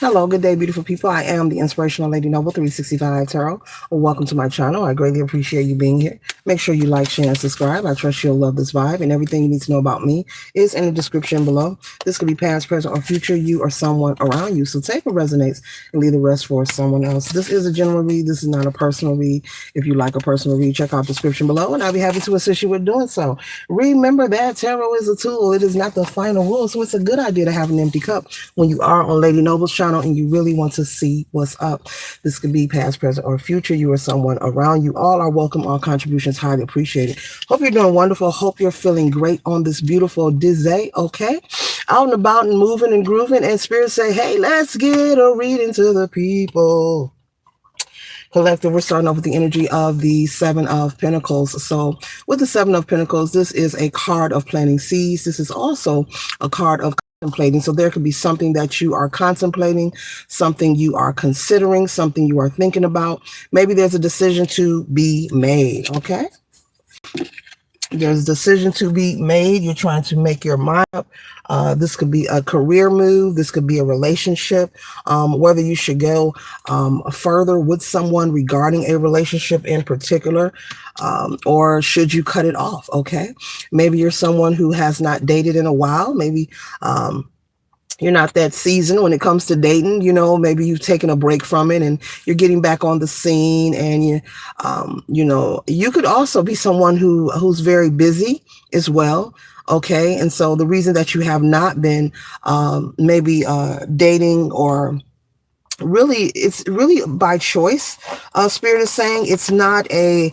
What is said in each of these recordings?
Hello, good day, beautiful people. I am the Inspirational Lady Noble 365 Tarot. Welcome to my channel. I greatly appreciate you being here. Make sure you like, share, and subscribe. I trust you'll love this vibe, and everything you need to know about me is in the description below. This could be past, present, or future you or someone around you. So take what resonates and leave the rest for someone else. This is a general read. This is not a personal read. If you like a personal read, check out the description below, and I'll be happy to assist you with doing so. Remember that tarot is a tool. It is not the final rule, so it's a good idea to have an empty cup when you are on Lady Noble's channel and you really want to see what's up. This could be past, present, or future. You or someone around you. All are welcome. All contributions highly appreciated. Hope you're doing wonderful. Hope you're feeling great on this beautiful day. Okay, out and about and moving and grooving. And spirit say, hey, let's get a reading to the people. Collective, we're starting off with the energy of the Seven of Pentacles. So with the Seven of Pentacles, this is a card of planting seeds. This is also a card of contemplating. So there could be something that you are contemplating, something you are considering, something you are thinking about. Maybe there's a decision to be made, okay? There's a decision to be made. You're trying to make your mind up. This could be a career move. This could be a relationship. Whether you should go further with someone regarding a relationship in particular, or should you cut it off, okay? Maybe you're someone who has not dated in a while. Maybe you're not that seasoned when it comes to dating. You know, maybe you've taken a break from it and you're getting back on the scene. And you could also be someone who's very busy as well. Okay, and so the reason that you have not been maybe dating, or really, it's really by choice. Spirit is saying it's not a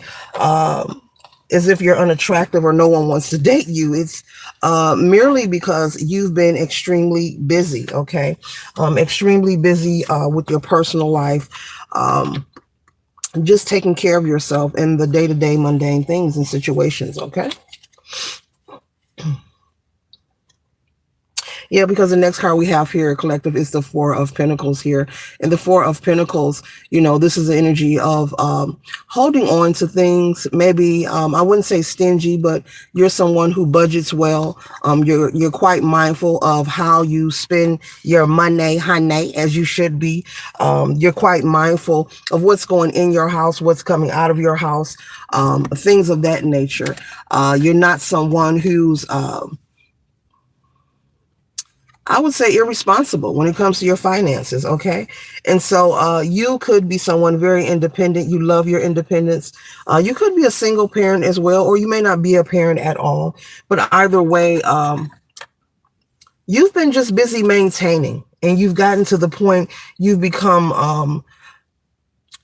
as if you're unattractive or no one wants to date you. It's merely because you've been extremely busy, okay? Extremely busy with your personal life, just taking care of yourself in the day-to-day mundane things and situations, okay? Yeah, because the next card we have here, collective, is the Four of Pentacles here. And the Four of Pentacles, this is the energy of holding on to things. Maybe, I wouldn't say stingy, but you're someone who budgets well. You're quite mindful of how you spend your money, honey, as you should be. You're quite mindful of what's going in your house, what's coming out of your house, things of that nature. You're not someone who's I would say irresponsible when it comes to your finances, okay? And so you could be someone very independent. You love your independence. You could be a single parent as well, or you may not be a parent at all. But either way, you've been just busy maintaining, and you've gotten to the point you've become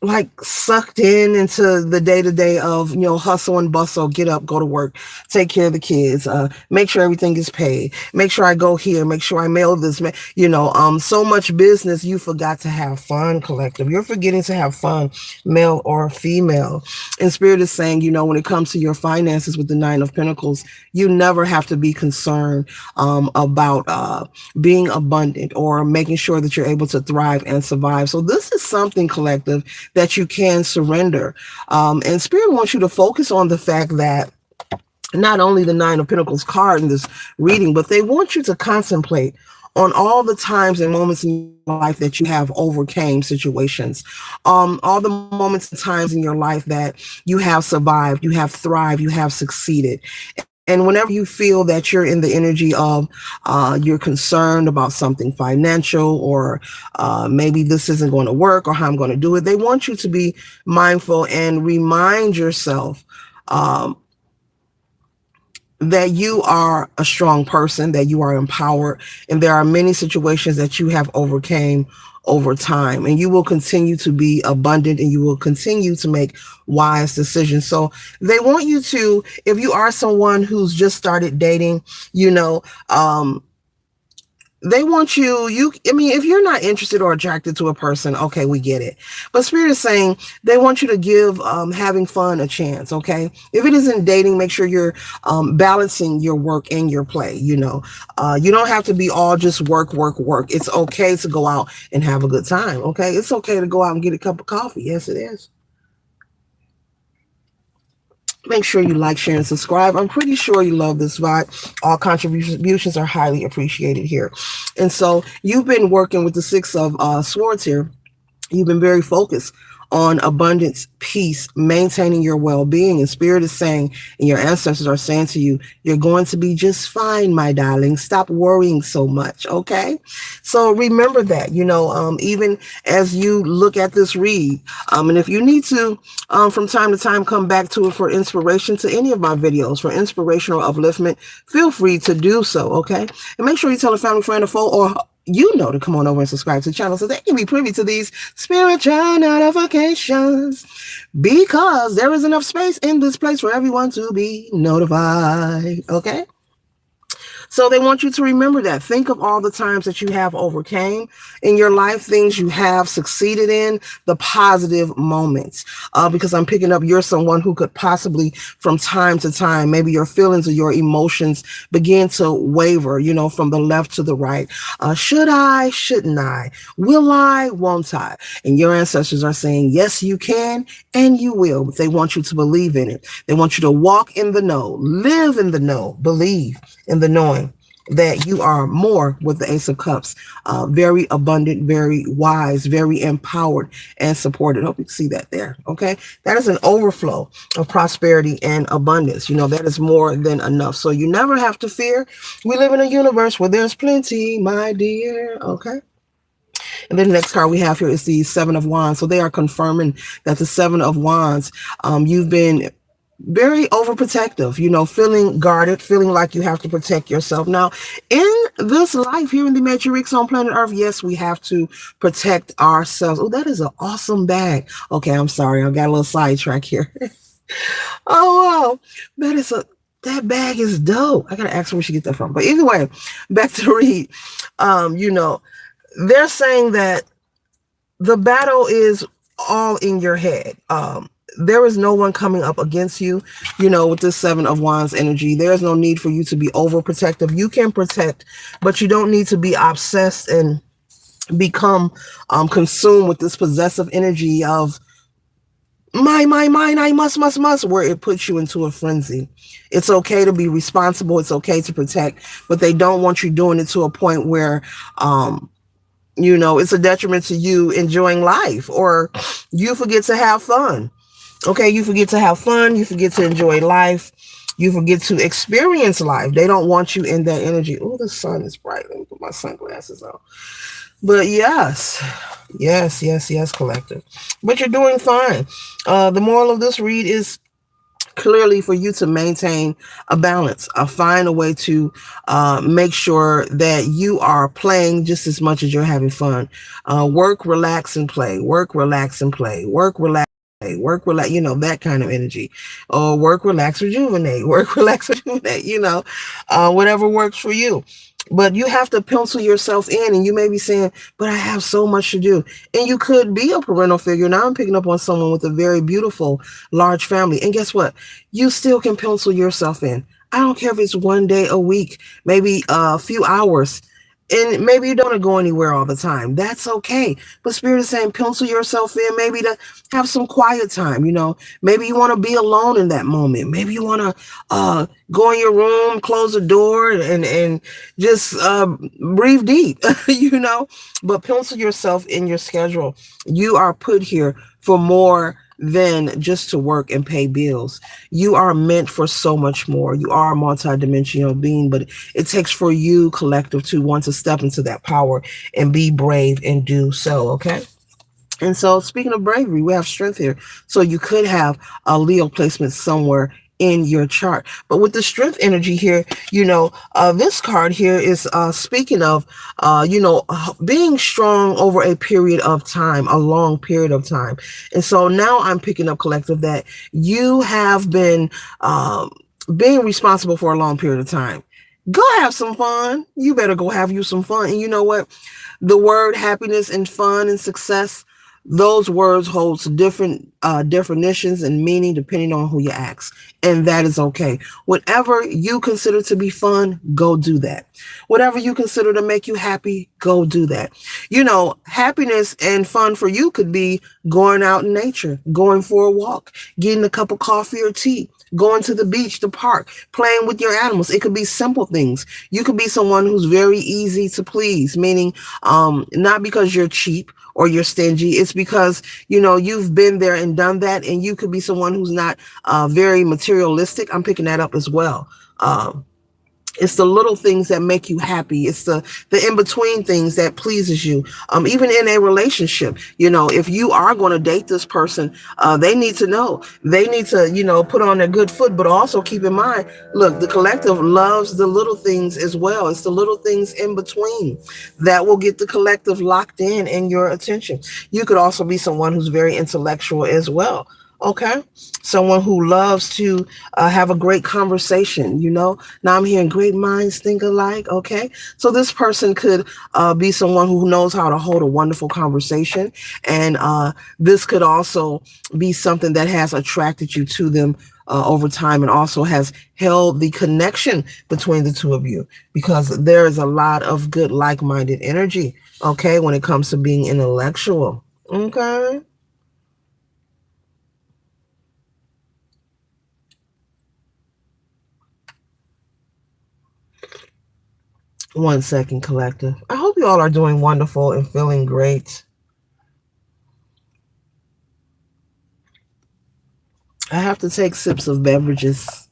like sucked into the day-to-day of, hustle and bustle, get up, go to work, take care of the kids, make sure everything is paid, make sure I go here, make sure I mail this, so much business, you forgot to have fun, collective. You're forgetting to have fun, male or female. And spirit is saying, when it comes to your finances with the Nine of Pentacles, you never have to be concerned about being abundant or making sure that you're able to thrive and survive. So this is something, collective, that you can surrender. And Spirit wants you to focus on the fact that not only the Nine of Pentacles card in this reading, but they want you to contemplate on all the times and moments in your life that you have overcame situations, all the moments and times in your life that you have survived, you have thrived, you have succeeded. And whenever you feel that you're in the energy of you're concerned about something financial, or maybe this isn't going to work, or how I'm going to do it, they want you to be mindful and remind yourself that you are a strong person, that you are empowered, and there are many situations that you have overcame over time, and you will continue to be abundant, and you will continue to make wise decisions. So they want you to, if you are someone who's just started dating, they want if you're not interested or attracted to a person, okay, we get it. But Spirit is saying they want you to give having fun a chance, okay? If it isn't dating, make sure you're balancing your work and your play, you don't have to be all just work, work, work. It's okay to go out and have a good time, okay? It's okay to go out and get a cup of coffee. Yes, it is. Make sure you like, share, and subscribe. I'm pretty sure you love this vibe. All contributions are highly appreciated here. And so you've been working with the Six of Swords here. You've been very focused on abundance, peace, maintaining your well-being. And Spirit is saying, and your ancestors are saying to you, you're going to be just fine, my darling. Stop worrying so much, okay? So remember that, even as you look at this read, and if you need to, from time to time, come back to it for inspiration to any of my videos, for inspirational upliftment, feel free to do so, okay? And make sure you tell a family, friend, or foe, or to come on over and subscribe to the channel so they can be privy to these spiritual notifications, because there is enough space in this place for everyone to be notified. Okay? So they want you to remember that. Think of all the times that you have overcame in your life, things you have succeeded in, the positive moments. Because I'm picking up you're someone who could possibly, from time to time, maybe your feelings or your emotions begin to waver, from the left to the right. Should I? Shouldn't I? Will I? Won't I? And your ancestors are saying, yes, you can and you will. But they want you to believe in it. They want you to walk in the know, live in the know, believe in the knowing that you are more with the Ace of Cups, very abundant, very wise, very empowered and supported. Hope you can see that there. Okay. That is an overflow of prosperity and abundance. That is more than enough. So you never have to fear. We live in a universe where there's plenty, my dear. Okay. And then the next card we have here is the Seven of Wands. So they are confirming that the Seven of Wands, you've been very overprotective, feeling guarded, feeling like you have to protect yourself. Now, in this life here in the Matrix on planet Earth, yes, we have to protect ourselves. Oh, that is an awesome bag. Okay, I'm sorry. I got a little sidetrack here. Oh, wow. That bag is dope. I got to ask her where she get that from. But anyway, back to the read. They're saying that the battle is all in your head. There is no one coming up against you, with this Seven of Wands energy. There's no need for you to be overprotective. You can protect, but you don't need to be obsessed and become consumed with this possessive energy of mine, I must, where it puts you into a frenzy. It's okay to be responsible. It's okay to protect, but they don't want you doing it to a point where, it's a detriment to you enjoying life, or you forget to have fun. Okay, you forget to have fun. You forget to enjoy life. You forget to experience life. They don't want you in that energy. Oh, the sun is bright. Let me put my sunglasses on. But yes, collective. But you're doing fine. The moral of this read is clearly for you to maintain a balance, find a way to make sure that you are playing just as much as you're having fun. Work, relax, and play. Work, relax, and play. Work, relax. Work, relax, that kind of energy. Or work, relax, rejuvenate. Work, relax, rejuvenate, whatever works for you. But you have to pencil yourself in, and you may be saying, but I have so much to do. And you could be a parental figure. Now I'm picking up on someone with a very beautiful, large family. And guess what? You still can pencil yourself in. I don't care if it's one day a week, maybe a few hours. And maybe you don't go anywhere all the time. That's okay. But Spirit is saying pencil yourself in, maybe to have some quiet time. Maybe you want to be alone in that moment. Maybe you want to go in your room, close the door, and just breathe deep, But pencil yourself in your schedule. You are put here for more than just to work and pay bills. You are meant for so much more. You are a multidimensional being, but it takes for you, collective, to want to step into that power and be brave and do so, okay? And so speaking of bravery, we have strength here. So you could have a Leo placement somewhere in your chart. But with the strength energy here, this card here is speaking of, being strong over a period of time, a long period of time. And so now I'm picking up, collective, that you have been being responsible for a long period of time. Go have some fun. You better go have you some fun. And you know what? The word happiness and fun and success, Those words holds different definitions and meaning depending on who you ask, and that is okay. Whatever you consider to be fun, go do that. Whatever you consider to make you happy, go do that. Happiness and fun for you could be going out in nature, going for a walk, getting a cup of coffee or tea, going to the beach, the park, playing with your animals. It could be simple things. You could be someone who's very easy to please, meaning not because you're cheap or you're stingy. It's because, you've been there and done that, and you could be someone who's not very materialistic. I'm picking that up as well. It's the little things that make you happy. It's the in-between things that pleases you. Even in a relationship, if you are going to date this person, they need to know. They need to, put on their good foot, but also keep in mind, look, the collective loves the little things as well. It's the little things in between that will get the collective locked in your attention. You could also be someone who's very intellectual as well. Okay, someone who loves to have a great conversation. Now I'm hearing great minds think alike. Okay, so this person could be someone who knows how to hold a wonderful conversation, and this could also be something that has attracted you to them over time, and also has held the connection between the two of you, because there is a lot of good like-minded energy, okay, when it comes to being intellectual. Okay. One second, collective. I hope you all are doing wonderful and feeling great. I have to take sips of beverages.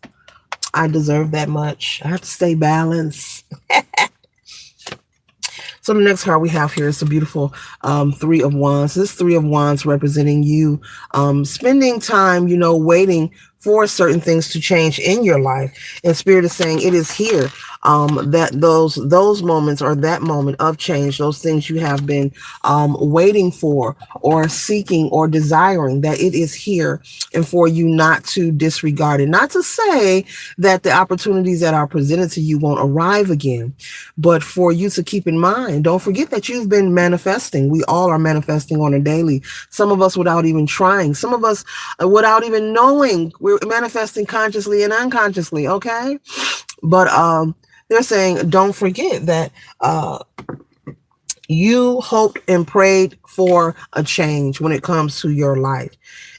I deserve that much. I have to stay balanced. So the next card we have here is a beautiful Three of Wands. This Three of Wands representing you spending time, waiting for certain things to change in your life. And Spirit is saying it is here, that those moments, or that moment of change, those things you have been waiting for or seeking or desiring, that it is here, and for you not to disregard it. Not to say that the opportunities that are presented to you won't arrive again, but for you to keep in mind, don't forget that you've been manifesting. We all are manifesting on a daily. Some of us without even trying. Some of us without even knowing. We're manifesting consciously and unconsciously, okay? But they're saying, don't forget that you hoped and prayed for a change when it comes to your life.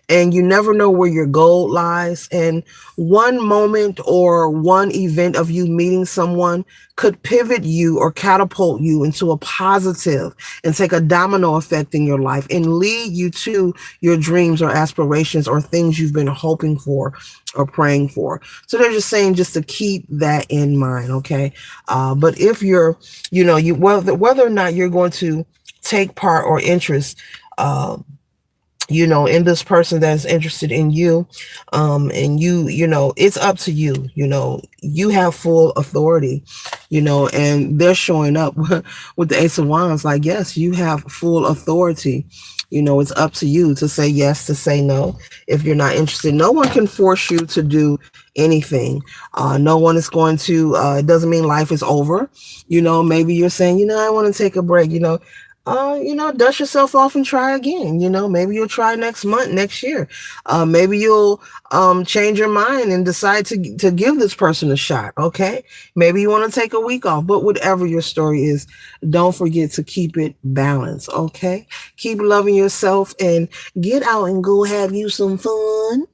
And you never know where your goal lies. And one moment or one event of you meeting someone could pivot you or catapult you into a positive and take a domino effect in your life and lead you to your dreams or aspirations or things you've been hoping for or praying for. So they're just saying just to keep that in mind, okay? But if you're, whether or not you're going to take part or interest, in this person that's interested in you, and it's up to you. You have full authority, and they're showing up with the Ace of Wands, like, yes, you have full authority. It's up to you to say yes, to say no. If you're not interested, no one can force you to do anything. No one is going to, it doesn't mean life is over. Maybe you're saying, I want to take a break, dust yourself off and try again. Maybe you'll try next month, next year. Maybe you'll change your mind and decide to give this person a shot. Okay. Maybe you want to take a week off, but whatever your story is, don't forget to keep it balanced. Okay. Keep loving yourself and get out and go have you some fun.